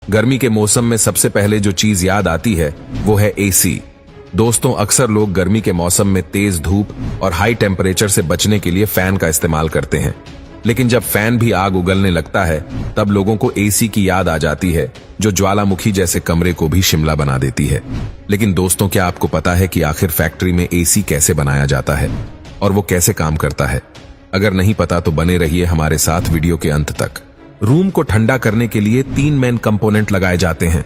गर्मी के मौसम में सबसे पहले जो चीज याद आती है वो है एसी। दोस्तों, अक्सर लोग गर्मी के मौसम में तेज धूप और हाई टेम्परेचर से बचने के लिए फैन का इस्तेमाल करते हैं, लेकिन जब फैन भी आग उगलने लगता है तब लोगों को एसी की याद आ जाती है, जो ज्वालामुखी जैसे कमरे को भी शिमला बना देती है। लेकिन दोस्तों, क्या आपको पता है कि आखिर फैक्ट्री में एसी कैसे बनाया जाता है और वो कैसे काम करता है? अगर नहीं पता तो बने रहिए हमारे साथ वीडियो के अंत तक। रूम को ठंडा करने के लिए 3 मेन कंपोनेंट लगाए जाते हैं।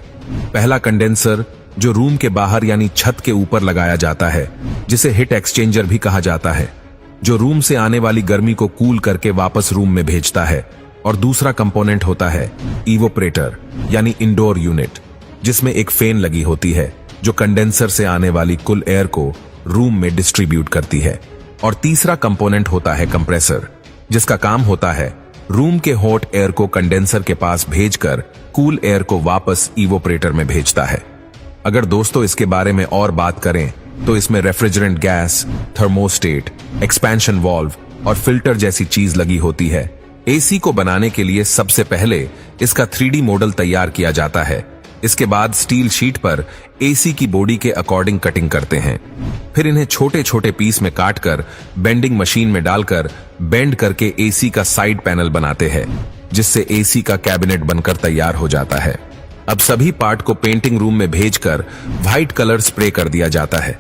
पहला कंडेंसर, जो रूम के बाहर यानी छत के ऊपर लगाया जाता है, जिसे हीट एक्सचेंजर भी कहा जाता है, जो रूम से आने वाली गर्मी को कूल करके वापस रूम में भेजता है। और दूसरा कंपोनेंट होता है इवोपरेटर यानी इंडोर यूनिट, जिसमें एक फैन लगी होती है जो कंडेंसर से आने वाली कुल एयर को रूम में डिस्ट्रीब्यूट करती है। और तीसरा कंपोनेंट होता है कंप्रेसर, जिसका काम होता है रूम के हॉट एयर को कंडेंसर के पास भेजकर कूल एयर को वापस इवोपरेटर में भेजता है। अगर दोस्तों इसके बारे में और बात करें तो इसमें refrigerant gas, thermostat, expansion valve और फिल्टर जैसी चीज लगी होती है। एसी को बनाने के लिए सबसे पहले इसका 3D मॉडल तैयार किया जाता है। इसके बाद स्टील शीट पर एसी की बॉडी के अकॉर्डिंग कटिंग करते हैं। फिर इन्हें छोटे छोटे पीस में काटकर बेंडिंग मशीन में डालकर बेंड करके एसी का साइड पैनल बनाते हैं, जिससे एसी का कैबिनेट बनकर तैयार हो जाता है। अब सभी पार्ट को पेंटिंग रूम में भेजकर व्हाइट कलर स्प्रे कर दिया जाता है।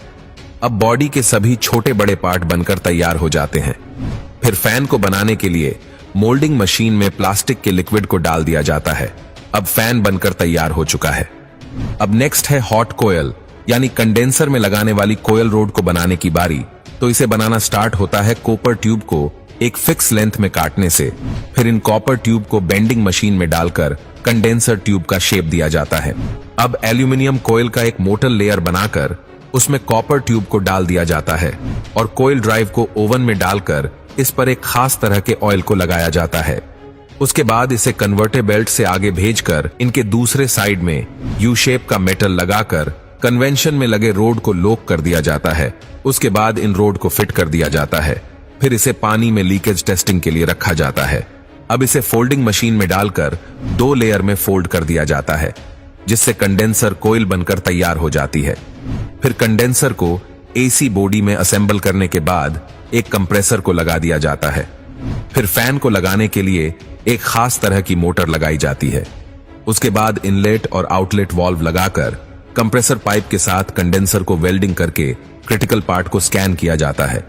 अब बॉडी के सभी छोटे बड़े पार्ट बनकर तैयार हो जाते हैं। फिर फैन को बनाने के लिए मोल्डिंग मशीन में प्लास्टिक के लिक्विड को डाल दिया जाता है। अब फैन बनकर तैयार हो चुका है। अब नेक्स्ट है हॉट कोयल यानी कंडेंसर में लगाने वाली कोयल रोड को बनाने की बारी। तो इसे बनाना स्टार्ट होता है कॉपर ट्यूब को एक फिक्स लेंथ में काटने से। फिर इन कॉपर ट्यूब को बेंडिंग मशीन में डालकर कंडेंसर ट्यूब का शेप दिया जाता है। अब एल्यूमिनियम कोयल का एक मोटर लेयर बनाकर उसमें कॉपर ट्यूब को डाल दिया जाता है और कोयल ड्राइव को ओवन में डालकर इस पर एक खास तरह के ऑयल को लगाया जाता है। उसके बाद इसे कन्वर्टर बेल्ट से आगे भेजकर इनके दूसरे साइड में यू शेप का मेटल लगाकर कन्वेंशन में लगे रोड को लॉक कर दिया जाता है। उसके बाद इन रोड को फिट कर दिया जाता है। फिर इसे पानी में लीकेज टेस्टिंग के लिए रखा जाता है। अब इसे फोल्डिंग मशीन में डालकर 2 लेयर में फोल्ड कर दिया जाता है, जिससे कंडेंसर कोयल बनकर तैयार हो जाती है। फिर कंडेंसर को एसी बॉडी में असेंबल करने के बाद एक कंप्रेसर को लगा दिया जाता है। फिर फैन को लगाने के लिए एक खास तरह की मोटर लगाई जाती है। उसके बाद इनलेट और आउटलेट वाल्व लगाकर कंप्रेसर पाइप के साथ कंडेंसर को वेल्डिंग करके क्रिटिकल पार्ट को स्कैन किया जाता है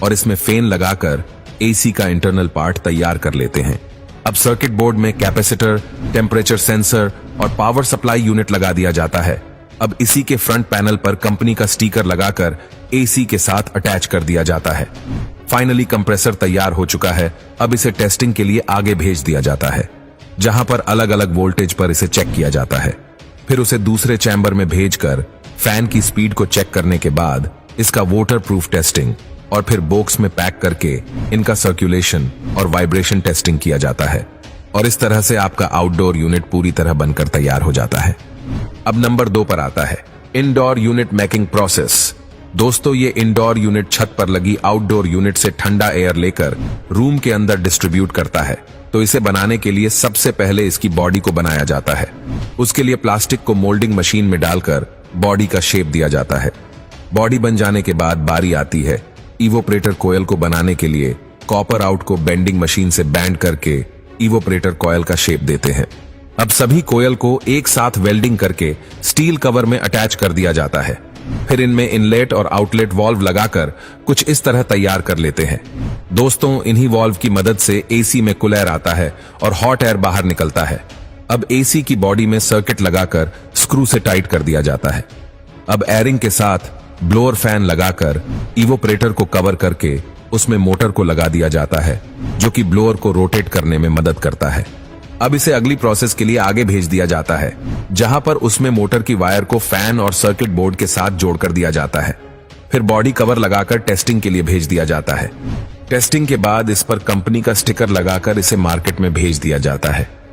और इसमें फैन लगाकर एसी का इंटरनल पार्ट तैयार कर लेते हैं। अब सर्किट बोर्ड में कैपेसिटर, टेम्परेचर सेंसर और पावर सप्लाई यूनिट लगा दिया जाता है। अब इसी के फ्रंट पैनल पर कंपनी का स्टिकर लगाकर एसी के साथ अटैच कर दिया जाता है। फाइनली कंप्रेसर तैयार हो चुका है। अब इसे टेस्टिंग के लिए आगे भेज दिया जाता है, जहां पर अलग अलग वोल्टेज पर इसे चेक किया जाता है। फिर उसे दूसरे चैम्बर में भेजकर फैन की स्पीड को चेक करने के बाद इसका वाटर प्रूफ टेस्टिंग और फिर बॉक्स में पैक करके इनका सर्कुलेशन और वाइब्रेशन टेस्टिंग किया जाता है। और इस तरह से आपका आउटडोर यूनिट पूरी तरह बनकर तैयार हो जाता है। अब नंबर 2 पर आता है इंडोर यूनिट मेकिंग प्रोसेस। दोस्तों, ये इंडोर यूनिट छत पर लगी आउटडोर यूनिट से ठंडा एयर लेकर रूम के अंदर डिस्ट्रीब्यूट करता है। तो इसे बनाने के लिए सबसे पहले इसकी बॉडी को बनाया जाता है। उसके लिए प्लास्टिक को मोल्डिंग मशीन में डालकर बॉडी का शेप दिया जाता है। बॉडी बन जाने के बाद बारी आती है इवोपरेटर कोयल को बनाने के लिए। कॉपर आउट को बेंडिंग मशीन से बैंड करके इवोपरेटर कोयल का शेप देते हैं। अब सभी कोयल को एक साथ वेल्डिंग करके स्टील कवर में अटैच कर दिया जाता है। फिर इनमें इनलेट और आउटलेट वाल्व लगाकर कुछ इस तरह तैयार कर लेते हैं। दोस्तों, इन्हीं वाल्व की मदद से एसी में कूल एयर आता है और हॉट एयर बाहर निकलता है। अब एसी की बॉडी में सर्किट लगाकर स्क्रू से टाइट कर दिया जाता है। अब एयरिंग के साथ ब्लोअर फैन लगाकर इवोपरेटर को कवर करके उसमें मोटर को लगा दिया जाता है, जो कि ब्लोअर को रोटेट करने में मदद करता है। अब इसे अगली प्रोसेस के लिए आगे भेज दिया जाता है, जहां पर उसमें मोटर की वायर को फैन और सर्किट बोर्ड के साथ जोड़कर दिया जाता है। फिर बॉडी कवर लगाकर टेस्टिंग के लिए भेज दिया जाता है। टेस्टिंग के बाद इस पर कंपनी का स्टिकर लगाकर इसे मार्केट में भेज दिया जाता है।